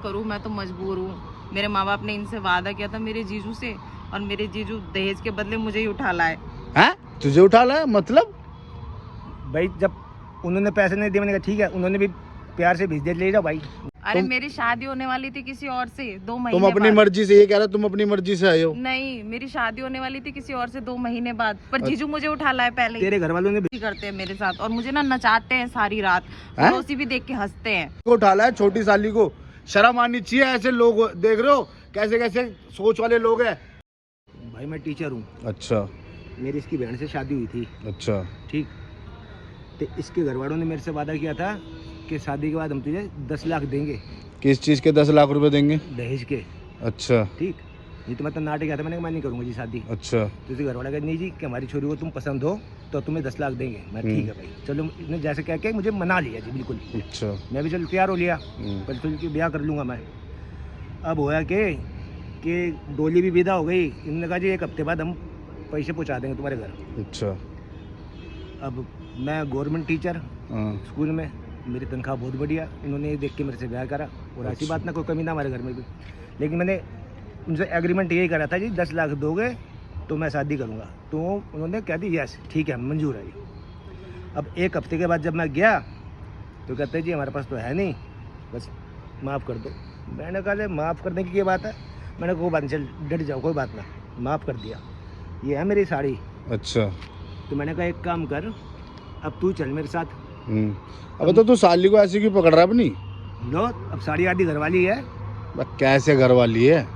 करूँ, मैं तो मजबूर हूँ। मेरे माँ बाप ने इनसे वादा किया था मेरे जीजू से, और मेरे जीजू दहेज के बदले मुझे ही उठा लाए। हैं? तुझे उठा लाया मतलब? भाई जब उन्होंने पैसे नहीं दिए मैंने कहा ठीक है, उन्होंने भी प्यार से भेज दिया, ले जाओ भाई। अरे मेरी शादी होने वाली थी किसी और से 2 तुम महीने अपनी बाद। मर्जी से, ये कह रहा तुम अपनी मर्जी से आए हो? नहीं, मेरी शादी होने वाली थी किसी और से 2 महीने बाद, पर जीजू मुझे उठा लाए पहले ही। तेरे घर वालों ने करते हैं मेरे साथ और मुझे ना नचाते हैं सारी रात, पड़ोसी भी देख के हंसते हैं। को उठा लाया छोटी साली को, शर्म आनी चाहिए। ऐसे लोग देख रहे हो कैसे कैसे सोच वाले लोग हैं। भाई मैं टीचर हूँ। अच्छा मेरी इसकी बहन से शादी हुई थी। अच्छा ठीक, तो इसके घर वालों ने मेरे से वादा किया था कि शादी के बाद हम तुझे 10 लाख देंगे। किस चीज के 10 लाख रुपए देंगे? दहेज के। अच्छा ठीक, ये तो मतलब नाटक आता, मैंने कहा मैं नहीं करूँगा जी शादी। अच्छा तो इसके घर वाला कहते नहीं जी कि हमारी छोरी को तुम पसंद हो तो तुम्हें 10 लाख देंगे। मैं ठीक है भाई चलो, इसने जैसे कह के मुझे मना लिया जी बिल्कुल। अच्छा मैं भी चल तैयार हो लिया, कल चल के ब्याह कर लूँगा मैं। अब होया कि डोली भी विदा हो गई। इन्होंने कहा जी 1 हफ्ते बाद हम पैसे पहुँचा देंगे तुम्हारे घर। अच्छा अब मैं गवर्नमेंट टीचर हाँ। स्कूल में, मेरी तनख्वाह बहुत बढ़िया। इन्होंने ये देख के मेरे से ब्याह करा, और ऐसी बात ना कोई कमी ना हमारे घर में भी। लेकिन मैंने उनसे एग्रीमेंट यही करा था जी 10 लाख दोगे तो मैं शादी करूँगा। तो उन्होंने कह दी यस ठीक है मंजूर है। अब 1 हफ्ते के बाद जब मैं गया तो कहते हैं जी हमारे पास तो है नहीं, बस माफ़ कर दो। मैंने कहा माफ़ करने की क्या बात है। मैंने कहा कोई बात नहीं, चल डट जाओ कोई बात ना, माफ़ कर दिया। ये है मेरी साड़ी। अच्छा तो मैंने कहा एक काम कर, अब तू चल मेरे साथ। अब तो तू साली को ऐसे क्यों पकड़ रहा है अपनी? लो अब साड़ी आदि घर वाली है। कैसे घर वाली है?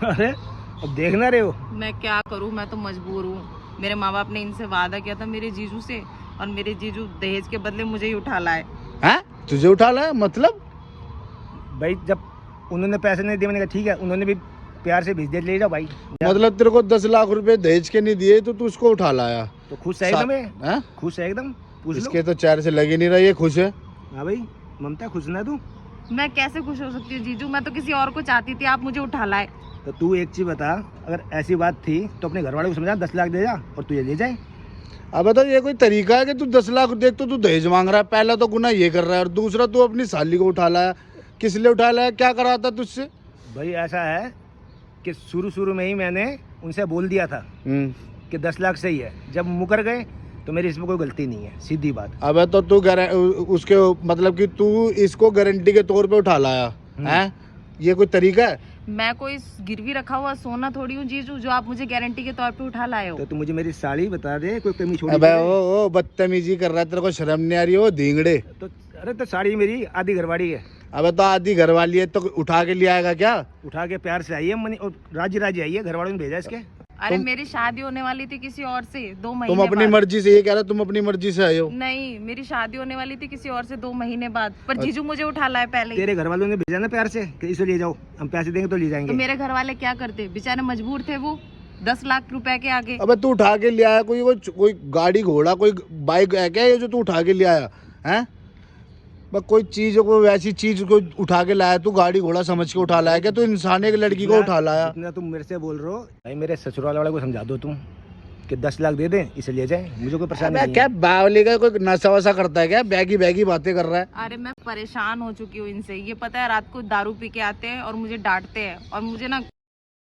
अरे अब देखना रहे हो। मैं क्या करूँ, मैं तो मजबूर हूँ। मेरे माँ बाप ने इनसे वादा किया था मेरे जीजू से, और मेरे जीजू दहेज के बदले मुझे ही उठा लाए। हैं? तुझे उठा लाया मतलब? भाई जब उन्होंने पैसे नहीं दिए मैंने कहा ठीक है, उन्होंने भी प्यार से भेज दिया, ले जाओ भाई। मतलब तेरे को 10 लाख रुपए दहेज के नहीं दिए तो तू उसको उठा लाया? तो खुश है एकदम, हैं? खुश है एकदम। पूछ लो। इसके तो चेहरे से लग ही नहीं रहा ये खुश है। हाँ भाई ममता खुश ना तू? मैं कैसे खुश हो सकती हूँ जीजू, मैं तो किसी और को चाहती थी, आप मुझे उठा लाए। तो तू एक चीज बता, अगर ऐसी बात थी तो अपने घर वाले को समझा 10 लाख दे जा और तू ये ले जाए। अब तो ये कोई तरीका है कि तू 10 लाख देख तो तू दहेज मांग रहा है? पहला तो गुना ये कर रहा है, और दूसरा तू अपनी साली को उठा लाया। किस लिए उठा लाया, क्या करा था तुझसे? भाई ऐसा है कि शुरू में ही मैंने उनसे बोल दिया था कि 10 लाख सही है। जब मुकर गए तो मेरी इसमें कोई गलती नहीं है, सीधी बात। अब तो तू उसके मतलब कि तू इसको गारंटी के तौर पे उठा लाया है? ये कोई तरीका है? मैं कोई गिरवी रखा हुआ सोना थोड़ी हूँ जीजू जो आप मुझे गारंटी के तौर पे उठा लाए हो। तो तू मुझे मेरी साड़ी बता दे, कोई कमी छोड़ी? अबे ओ बदतमीजी कर रहा है, तेरे को शर्म नहीं आ रही हो धींगड़े? तो अरे तो साड़ी मेरी आधी घरवाड़ी है। अबे तो आधी घरवाली है तो उठा के ले आएगा क्या? उठा के प्यार से आई है मनी, और राजी आई है, घर वालों ने भेजा इसके। अरे मेरी शादी होने वाली थी किसी और से 2 महीने तुम अपनी बाद। मर्जी से, ये कह रहा तुम अपनी मर्जी से आए हो? नहीं, मेरी शादी होने वाली थी किसी और से 2 महीने बाद, पर जीजू मुझे उठा लाए पहले ही। तेरे घर वालों ने भेजा ना प्यार से कि इसे ले जाओ, हम पैसे देंगे तो ले जाएंगे। तो मेरे घर वाले क्या करते, बेचारे मजबूर थे वो 10 लाख रुपए के आगे। अबे तू उठा के ले आया? कोई गाड़ी घोड़ा कोई बाइक है क्या ये जो तू उठा के ले आया है? बस कोई चीज को, वैसी चीज को उठा के लाया तू, गाड़ी घोड़ा समझ के उठा लाया क्या? तू इंसान एक लड़की को उठा लाया? इतना तुम मेरे से बोल रहे हो भाई, मेरे ससुराल वाले को समझा दो तुम कि 10 लाख दे दे इसे ले जाए, मुझे कोई परेशानी नहीं है। क्या बावली का कोई नशा वसा करता है क्या? बैगी बातें कर रहा है। अरे मैं परेशान हो चुकी हूँ इनसे। ये पता है रात को दारू पी के आते हैं और मुझे डांटते हैं, और मुझे ना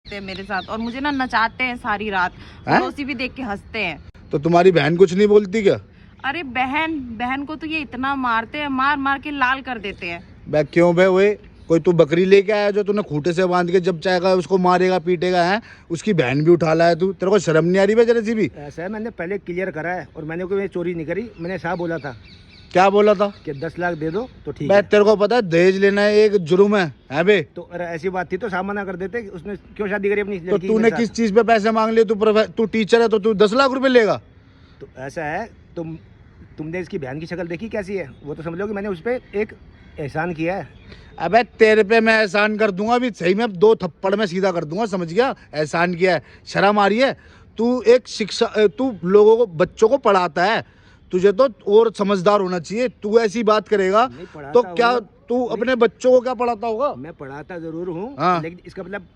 मेरे साथ, और मुझे ना नचाते हैं सारी रात, पड़ोसी भी देख के हंसते हैं। तो तुम्हारी बहन कुछ नहीं बोलती क्या? अरे बहन को तो ये इतना मारते हैं, मार के लाल कर देते हैं। बे क्यों बे? वे कोई तू बकरी लेके आया जो तूने खूंटे से बांध के जब चाहेगा उसको मारेगा पीटेगा है? उसकी बहन भी उठा लाया तू? तेरे को शर्म नहीं आ रही बे जरा सी भी? ऐसा है, मैंने पहले क्लियर करा है, और मैंने कोई चोरी नहीं करी। मैंने साहब बोला था। क्या बोला था? कि 10 लाख दे दो तो ठीक बे है। तेरे को पता है दहेज लेना एक जुर्म है बे? तो अरे ऐसी बात थी तो साहब मना कर देते, उसने क्यों शादी करी अपनी तो लड़की तूने के किस साथ? चीज पे पैसे मांग लिए? तू टीचर है तो तू 10 लाख रुपए लेगा? तो ऐसा है, तुमने इसकी बहन की शक्ल देखी कैसी है? वो तो समझ लो कि मैंने उस पर एक एहसान किया है। अबे तेरे पे मैं एहसान कर दूंगा अभी, सही में 2 थप्पड़ में सीधा कर दूंगा, समझ गया? एहसान किया है, शर्म आ रही है? तू एक शिक्षा, तू लोगों को, बच्चों को पढ़ाता है, तुझे तो और समझदार होना चाहिए। तू ऐसी बात करेगा तो क्या तू अपने बच्चों को क्या पढ़ाता होगा? मैं पढ़ाता जरूर हूँ, हाँ। लेकिन इसका मतलब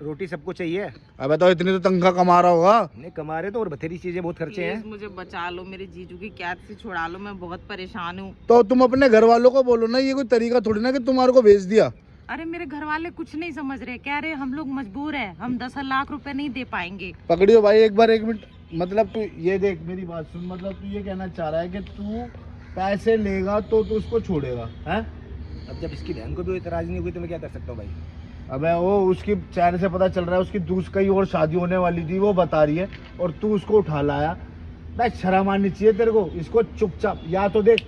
रोटी सबको चाहिए। अबे तो इतनी तो तनख्वाह कमा रहा होगा। नहीं कमा रहे तो, और बथेरी चीजें बहुत खर्चे हैं। मुझे बचा लो, मेरे जीजू की कैद से छुड़ा लो, मैं बहुत परेशान हूँ। तो तुम अपने घर वालों को बोलो ना, ये कोई तरीका थोड़ी ना कि तुम्हारे को भेज दिया। अरे मेरे घर वाले कुछ नहीं समझ रहे, कह रहे हम लोग मजबूर है, हम 10 लाख रुपए नहीं दे पाएंगे। पकड़ियो भाई एक बार, 1 मिनट। मतलब तू ये देख मेरी बात सुन, मतलब तू ये कहना चाह रहा है कि तू पैसे लेगा तो तू उसको छोड़ेगा, हैं? अब जब इसकी बहन को भी इतराज नहीं हुई तो मैं क्या कर सकता हूँ भाई। अबे वो उसकी चेहरे से पता चल रहा है उसकी दूसरी कहीं और शादी होने वाली थी, वो बता रही है, और तू उसको उठा लाया। भाई शर्म आनी चाहिए तेरे को। इसको चुपचाप, या तो देख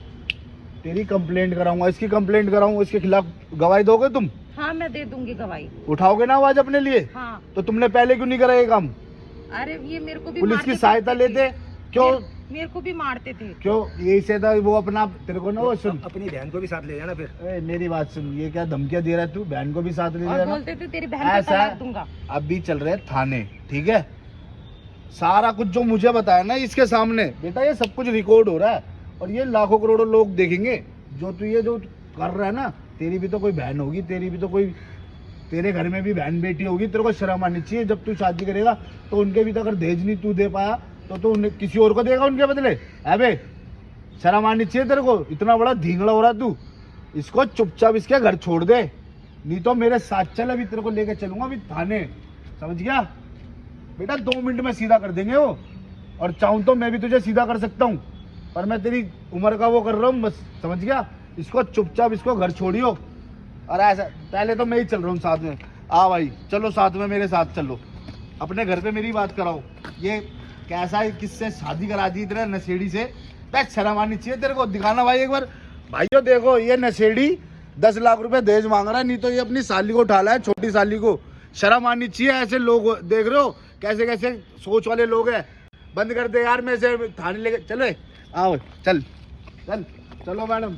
तेरी कंप्लेंट कराऊंगा, इसकी कंप्लेंट कराऊंगा, इसके खिलाफ गवाही दोगे तुम? हाँ मैं दे दूंगी गवाही। उठाओगे ना आवाज अपने लिए? हाँ। तो तुमने पहले क्यों नहीं करा ये काम? अरे ये मेरे को भी पुलिस मारते की सहायता लेते क्यों? मेरे को भी मारते थे। क्यों? यही से था वो अपना तेरे को ना वो सुन, अपनी बहन को भी साथ ले जाना फिर। मेरी बात सुन, ये क्या धमकियां दे रहा है तू? बहन को भी साथ ले और जाना? बोलते थे तेरी बहन को ऐसा तलाक दूंगा। अभी चल रहे हैं थाने, ठीक है? सारा कुछ जो मुझे बताया ना इसके सामने, बेटा ये सब कुछ रिकॉर्ड हो रहा है, और ये लाखों करोड़ों लोग देखेंगे। जो तू ये जो कर रहा है ना, तेरी भी तो कोई बहन होगी, तेरी भी तो कोई, तेरे घर में भी बहन बेटी होगी, तेरे को शर्म आनी चाहिए। जब तू शादी करेगा तो उनके भी तो अगर दहेज नहीं तू दे पाया तो उन्हें किसी और को देगा उनके बदले? अबे शर्म आनी चाहिए तेरे को। इतना बड़ा धींगड़ा हो रहा है तू। इसको चुपचाप इसके घर छोड़ दे, नहीं तो मेरे साथ चल, अभी तेरे को लेके चलूंगा अभी थाने, समझ गया? बेटा 2 मिनट में सीधा कर देंगे वो, और चाहूँ तो मैं भी तुझे सीधा कर सकता हूँ, पर मैं तेरी उम्र का वो कर रहा हूँ बस, समझ गया? इसको चुपचाप इसको घर छोड़ियो। और ऐसा पहले तो मैं ही चल रहा हूँ साथ में। आ भाई चलो साथ में, मेरे साथ चलो, अपने घर पे मेरी बात कराओ। ये कैसा है, किससे शादी करा दी तेरे नशेड़ी से? बस शर्म आनी चाहिए तेरे को। दिखाना भाई एक बार। भाइयों देखो ये नशेड़ी 10 लाख रुपए दहेज मांग रहा है, नहीं तो ये अपनी साली को उठा ला है, छोटी साली को। शर्म आनी चाहिए। ऐसे लोग देख रहे हो कैसे कैसे सोच वाले लोग हैं। बंद कर दे यार, मैं से थाने लेके चलो। आओ चल चल, चलो मैडम।